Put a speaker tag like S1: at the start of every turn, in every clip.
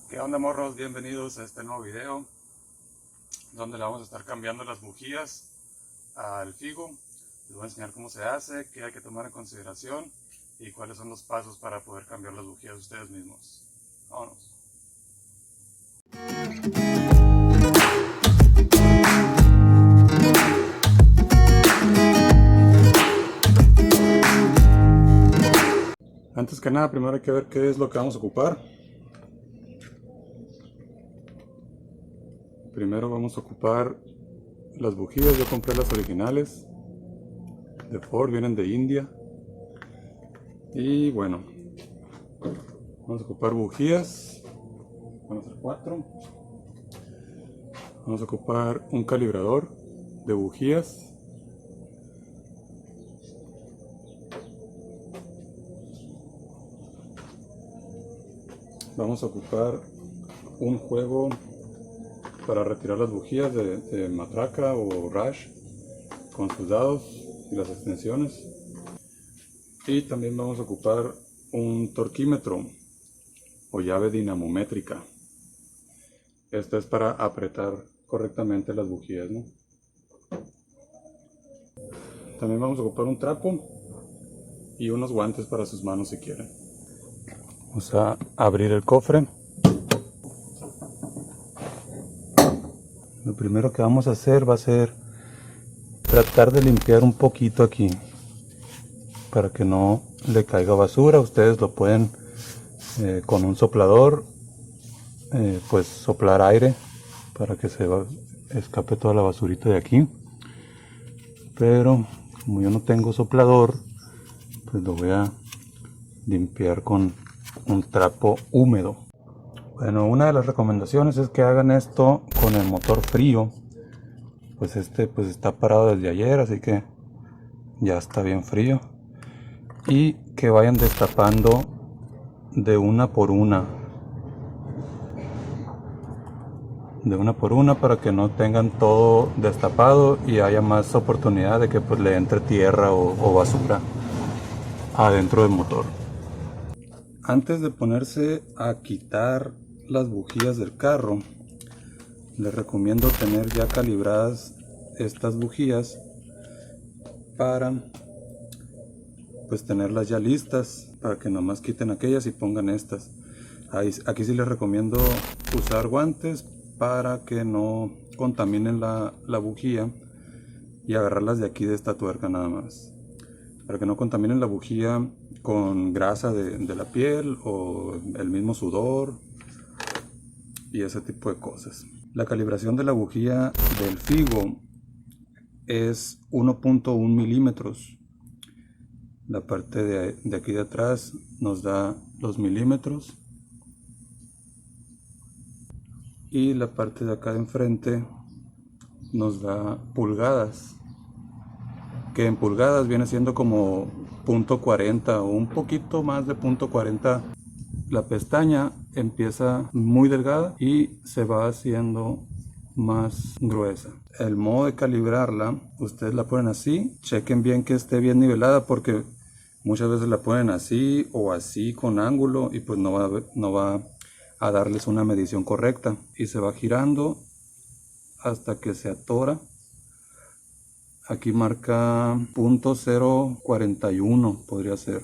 S1: ¿Qué onda, morros? Bienvenidos a este nuevo video donde le vamos a estar cambiando las bujías al Figo. Les voy a enseñar cómo se hace, qué hay que tomar en consideración y cuáles son los pasos para poder cambiar las bujías ustedes mismos. Vámonos. Antes que nada, primero hay que ver qué es lo que vamos a ocupar. Primero vamos a ocupar las bujías. Yo compré las originales de Ford, vienen de India. Y bueno, vamos a ocupar bujías. Van a ser 4. Vamos a ocupar un calibrador de bujías. Vamos a ocupar un juego para retirar las bujías de matraca o rash con sus dados y las extensiones. Y también vamos a ocupar un torquímetro o llave dinamométrica. Esto es para apretar correctamente las bujías, ¿no? También vamos a ocupar un trapo y unos guantes para sus manos si quieren. Vamos a abrir el cofre. Lo primero que vamos a hacer va a ser tratar de limpiar un poquito aquí para que no le caiga basura. Ustedes lo pueden con un soplador pues soplar aire para que se escape toda la basurita de aquí, pero como yo no tengo soplador, pues lo voy a limpiar con un trapo húmedo. Bueno, una de las recomendaciones es que hagan esto con el motor frío. Pues este pues está parado desde ayer, así que ya está bien frío. Y que vayan destapando de una por una. De una por una para que no tengan todo destapado y haya más oportunidad de que pues le entre tierra o basura adentro del motor. Antes de ponerse a quitar las bujías del carro, les recomiendo tener ya calibradas estas bujías para pues tenerlas ya listas, para que nomás quiten aquellas y pongan estas. Aquí sí les recomiendo usar guantes para que no contaminen la bujía y agarrarlas de aquí de esta tuerca nada más, para que no contaminen la bujía con grasa de la piel o el mismo sudor y ese tipo de cosas. La calibración de la bujía del Figo es 1.1 milímetros. La parte de aquí de atrás nos da los milímetros y la parte de acá de enfrente nos da pulgadas, que en pulgadas viene siendo como .40 o un poquito más de .40. La pestaña empieza muy delgada y se va haciendo más gruesa. El modo de calibrarla, ustedes la ponen así, chequen bien que esté bien nivelada, porque muchas veces la ponen así o así con ángulo y pues no va a darles una medición correcta, y se va girando hasta que se atora. Aquí marca .041 podría ser,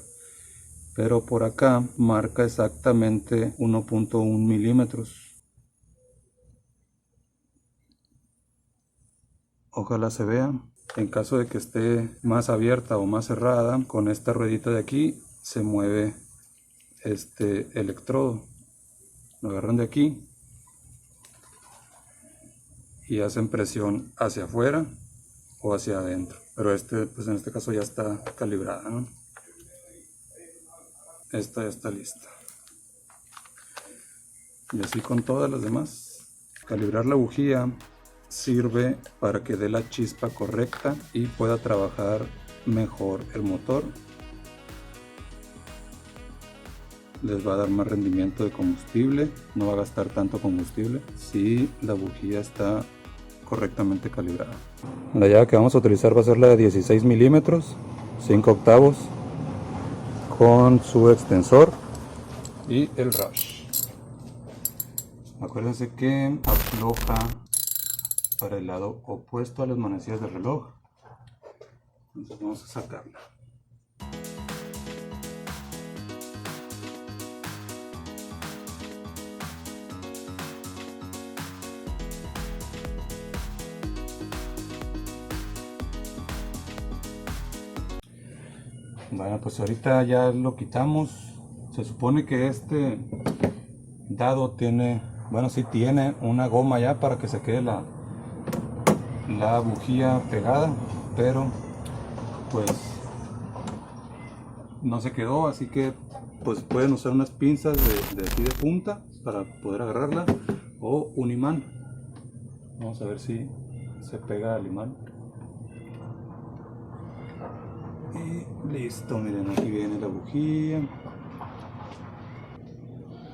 S1: pero por acá marca exactamente 1.1 milímetros. Ojalá se vea. En caso de que esté más abierta o más cerrada, con esta ruedita de aquí se mueve este electrodo. Lo agarran de aquí y hacen presión hacia afuera o hacia adentro, pero pues en este caso ya está calibrada, ¿no? Esta ya está lista, y así con todas las demás. Calibrar la bujía sirve para que dé la chispa correcta y pueda trabajar mejor el motor. Les va a dar más rendimiento de combustible, no va a gastar tanto combustible si la bujía está correctamente calibrada. La llave que vamos a utilizar va a ser la de 16 milímetros, 5 octavos, con su extensor y el rush. Acuérdense que afloja para el lado opuesto a las manecillas del reloj. Entonces vamos a sacarla. Bueno, pues ahorita ya lo quitamos. Se supone que este dado tiene, bueno, sí tiene una goma ya para que se quede la bujía pegada, pero pues no se quedó, así que pues pueden usar unas pinzas de aquí de punta para poder agarrarla, o un imán. Vamos a ver si se pega al imán. Y listo, miren, aquí viene la bujía.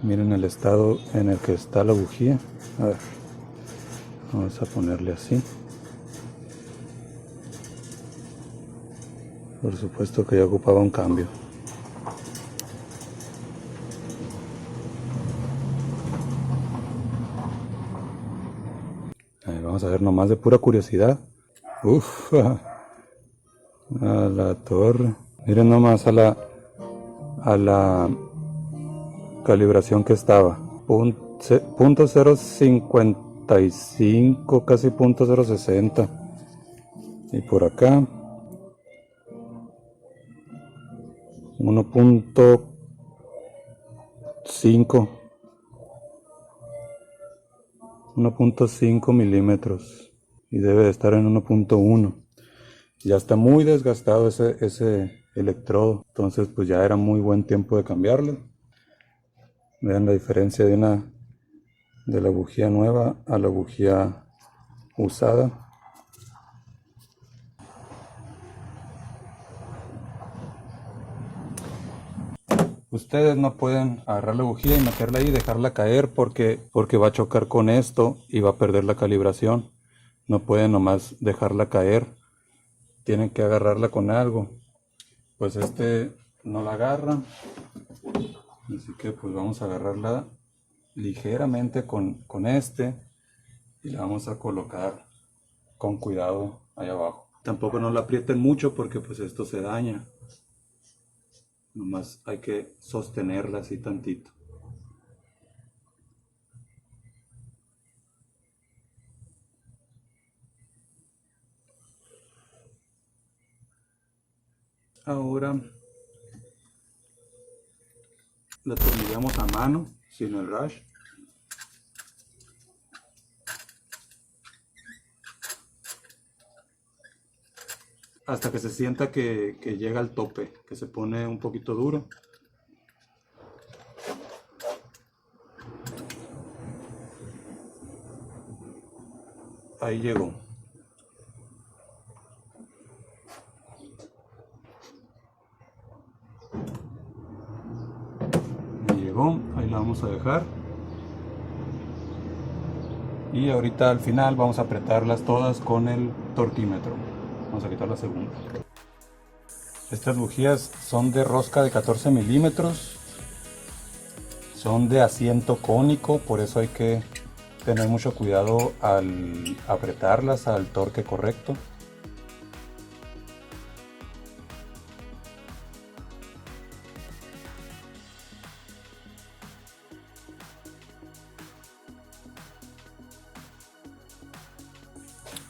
S1: Miren el estado en el que está la bujía. A ver, vamos a ponerle así. Por supuesto que ya ocupaba un cambio. Vamos a ver nomás de pura curiosidad. Uf, a la torre. Miren nomás a la calibración que estaba. Punto 0.055, casi punto 0.60. Y por acá 1.5 milímetros, y debe de estar en 1.1. Ya está muy desgastado ese electrodo, entonces pues ya era muy buen tiempo de cambiarlo. Vean la diferencia de la bujía nueva a la bujía usada. Ustedes no pueden agarrar la bujía y meterla ahí y dejarla caer porque va a chocar con esto y va a perder la calibración. No pueden nomás dejarla caer, tienen que agarrarla con algo. Pues este no la agarra, así que pues vamos a agarrarla ligeramente con este y la vamos a colocar con cuidado ahí abajo. Tampoco no la aprieten mucho porque pues esto se daña. Nomás hay que sostenerla así tantito. Ahora la atornillamos a mano, sin el rush. Hasta que se sienta que llega al tope, que se pone un poquito duro. Ahí llegó. Ahí llegó, ahí la vamos a dejar. Y ahorita al final vamos a apretarlas todas con el torquímetro. Vamos a quitar la segunda. Estas bujías son de rosca de 14 milímetros. Son de asiento cónico, por eso hay que tener mucho cuidado al apretarlas al torque correcto.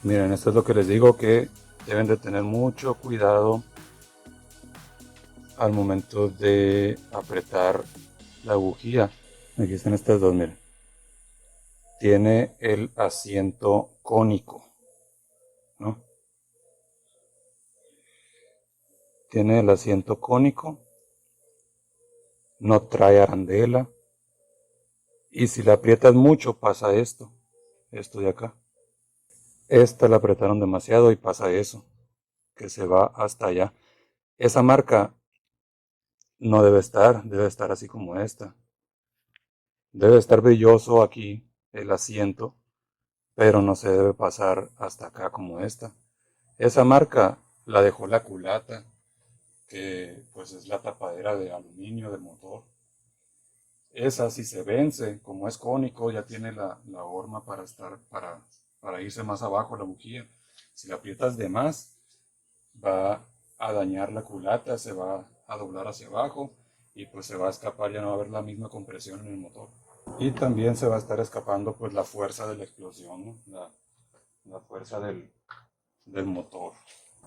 S1: Miren, esto es lo que les digo, que deben de tener mucho cuidado al momento de apretar la bujía. Aquí están estas dos, miren. Tiene el asiento cónico, ¿no? Tiene el asiento cónico, no trae arandela, y si la aprietas mucho pasa esto de acá. Esta la apretaron demasiado y pasa eso, que se va hasta allá. Esa marca no debe estar así como esta. Debe estar brilloso aquí el asiento, pero no se debe pasar hasta acá como esta. Esa marca la dejó la culata, que pues es la tapadera de aluminio del motor. Esa si se vence, como es cónico, ya tiene la horma para irse más abajo la bujía. Si la aprietas de más, va a dañar la culata, se va a doblar hacia abajo y pues se va a escapar, ya no va a haber la misma compresión en el motor. Y también se va a estar escapando pues la fuerza de la explosión, ¿no? La fuerza del motor.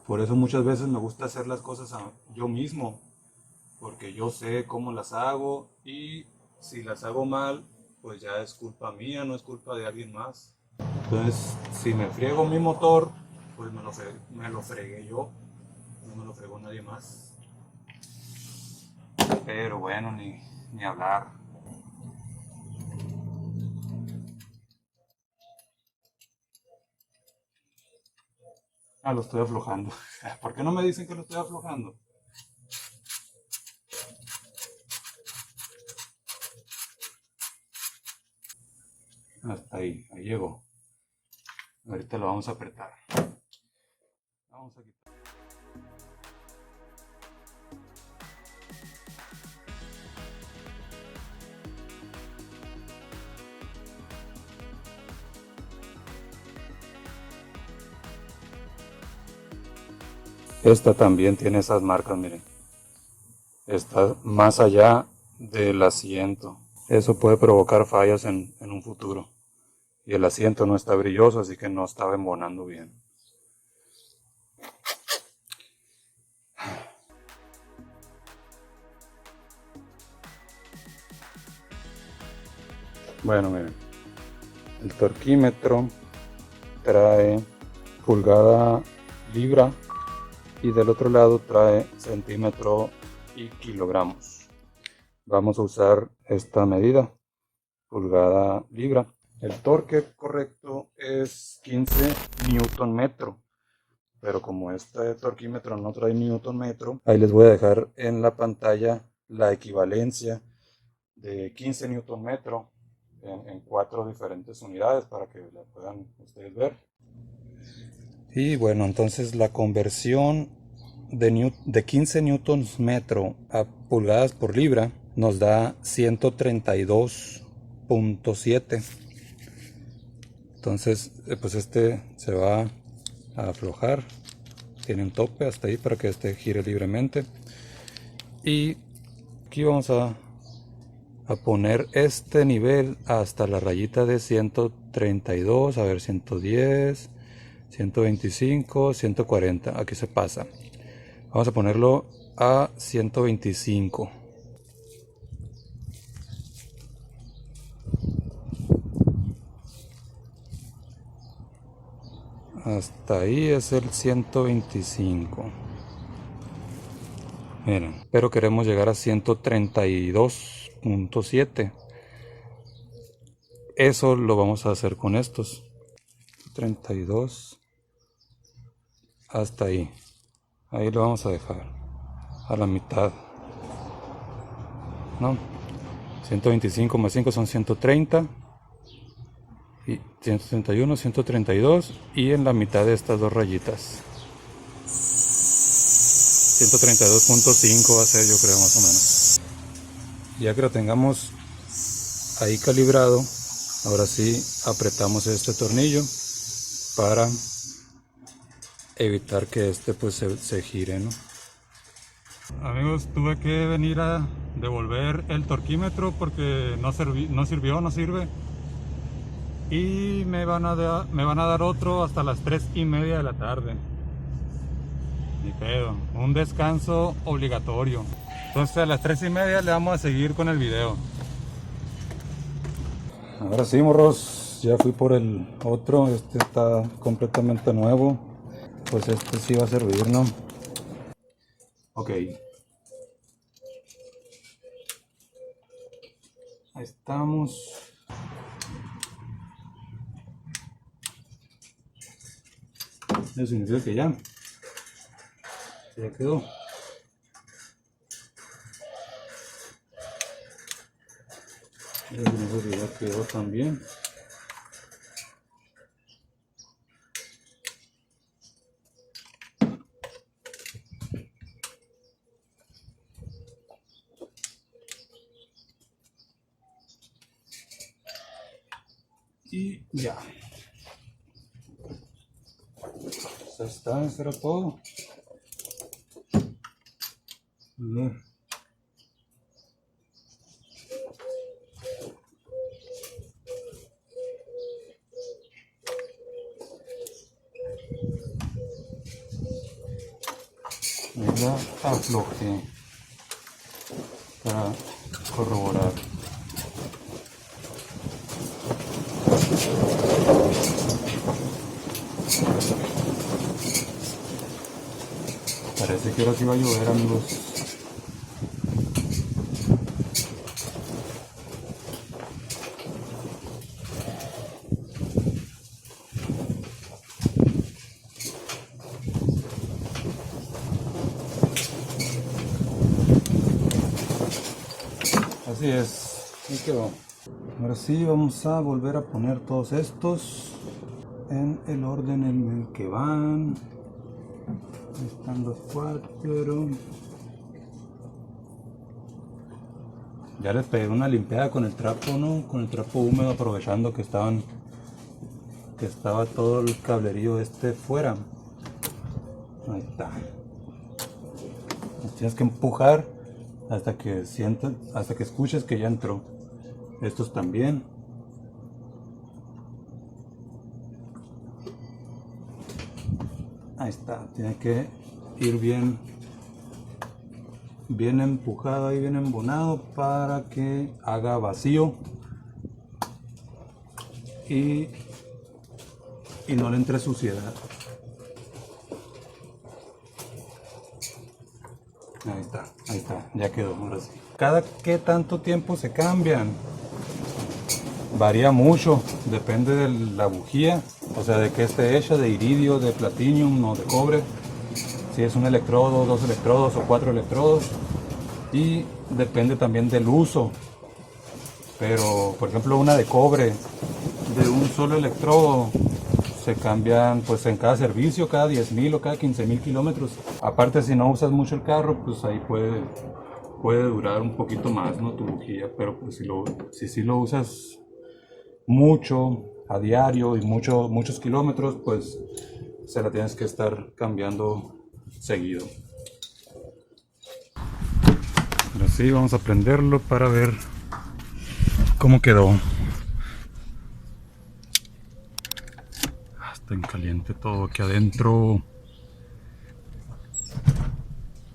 S1: Por eso muchas veces me gusta hacer las cosas yo mismo, porque yo sé cómo las hago y si las hago mal, pues ya es culpa mía, no es culpa de alguien más. Entonces, si me friego mi motor, pues me lo fregué yo, no me lo fregó nadie más. Pero bueno, ni hablar. Ah, lo estoy aflojando. ¿Por qué no me dicen que lo estoy aflojando? Hasta ahí llegó. Ahorita lo vamos a apretar. Vamos a quitar. Esta también tiene esas marcas, miren. Está más allá del asiento. Eso puede provocar fallas en un futuro. Y el asiento no está brilloso, así que no estaba embonando bien. Bueno, miren. El torquímetro trae pulgada libra y del otro lado trae centímetro y kilogramos. Vamos a usar esta medida, pulgada libra. El torque correcto es 15 newton metro, pero como este torquímetro no trae newton metro, ahí les voy a dejar en la pantalla la equivalencia de 15 newton metro en 4 diferentes unidades para que la puedan ustedes ver. Y bueno, entonces la conversión de 15 newtons metro a pulgadas por libra nos da 132.7. Entonces, pues este se va a aflojar. Tiene un tope hasta ahí para que este gire libremente. Y aquí vamos a poner este nivel hasta la rayita de 132, a ver, 110, 125, 140. Aquí se pasa. Vamos a ponerlo a 125. Hasta ahí es el 125. Miren, pero queremos llegar a 132.7. Eso lo vamos a hacer con estos. 32 hasta ahí. Ahí lo vamos a dejar a la mitad. ¿No? 125 más 5 son 130. Y 131, 132. Y en la mitad de estas dos rayitas. 132.5 va a ser, yo creo, más o menos. Ya que lo tengamos ahí calibrado, ahora sí apretamos este tornillo para evitar que este pues se gire, ¿no? Amigos, tuve que venir a devolver el torquímetro porque no sirve. Y me van a dar otro hasta las 3:30 de la tarde. Ni pedo, un descanso obligatorio. Entonces a las 3:30 le vamos a seguir con el video. Ahora sí, morros, ya fui por el otro. Este está completamente nuevo. Pues este sí va a servir, ¿no? Ok. Ahí estamos. Eso significa que ya quedó. Eso significa que ya quedó también. Y ya. Pues ahí está, eso era todo. La aflojé para corroborar. Parece que ahora sí va a llover, amigos. Así es, ahí quedó. Ahora sí vamos a volver a poner todos estos en el orden en el que van. Ahí están los 4. Ya les pegué una limpiada con el trapo, ¿no? Con el trapo húmedo, aprovechando que estaba todo el cablerío fuera. Ahí está. Tienes que empujar hasta que escuches que ya entró. Estos también. Ahí está, tiene que ir bien empujado y bien embonado para que haga vacío y no le entre suciedad. Ahí está, ya quedó. Ahora sí. ¿Cada qué tanto tiempo se cambian? Varía mucho, depende de la bujía, o sea, de qué esté hecha, de iridio, de platinium o de cobre, si es un electrodo, 2 electrodos o 4 electrodos, y depende también del uso. Pero, por ejemplo, una de cobre, de un solo electrodo, se cambian pues en cada servicio, cada 10,000 o cada 15,000 kilómetros. Aparte, si no usas mucho el carro, pues ahí puede durar un poquito más, ¿no? Tu bujía, pero pues si lo usas mucho a diario y muchos kilómetros, pues se la tienes que estar cambiando seguido. Ahora sí, vamos a prenderlo para ver cómo quedó. Está en caliente todo aquí adentro.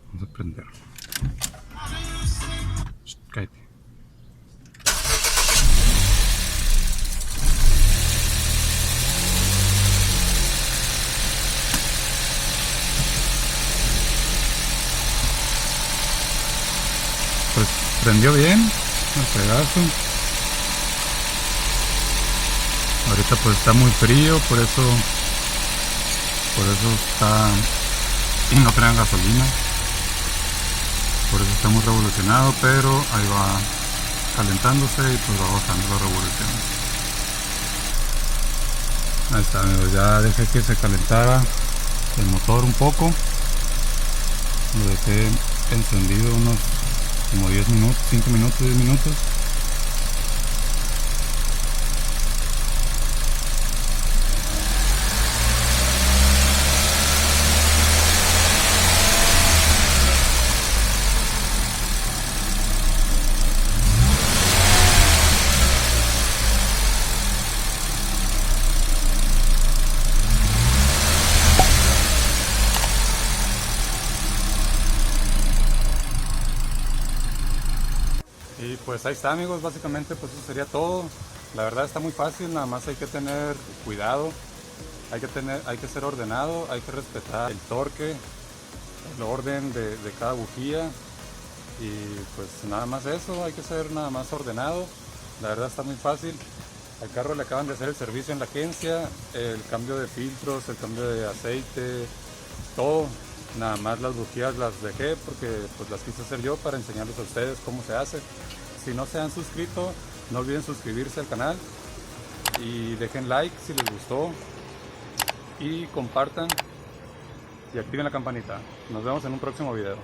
S1: Vamos a prenderlo. Cállate. Pues prendió bien el pedazo. Ahorita pues está muy frío, por eso está, y no traen gasolina, por eso está muy revolucionado, pero ahí va calentándose y pues va bajando la revolución. Ahí está, amigos, ya dejé que se calentara el motor un poco, lo dejé encendido unos como 10 minutos, 5 minutos, 10 minutos. Y pues ahí está, amigos, básicamente pues eso sería todo. La verdad está muy fácil, nada más hay que tener cuidado, hay que ser ordenado, hay que respetar el torque, el orden de cada bujía, y pues nada más eso, hay que ser nada más ordenado. La verdad está muy fácil. Al carro le acaban de hacer el servicio en la agencia, el cambio de filtros, el cambio de aceite, todo. Nada más las bujías las dejé porque pues las quise hacer yo para enseñarles a ustedes cómo se hace. Si no se han suscrito, no olviden suscribirse al canal y dejen like si les gustó y compartan y activen la campanita. Nos vemos en un próximo video.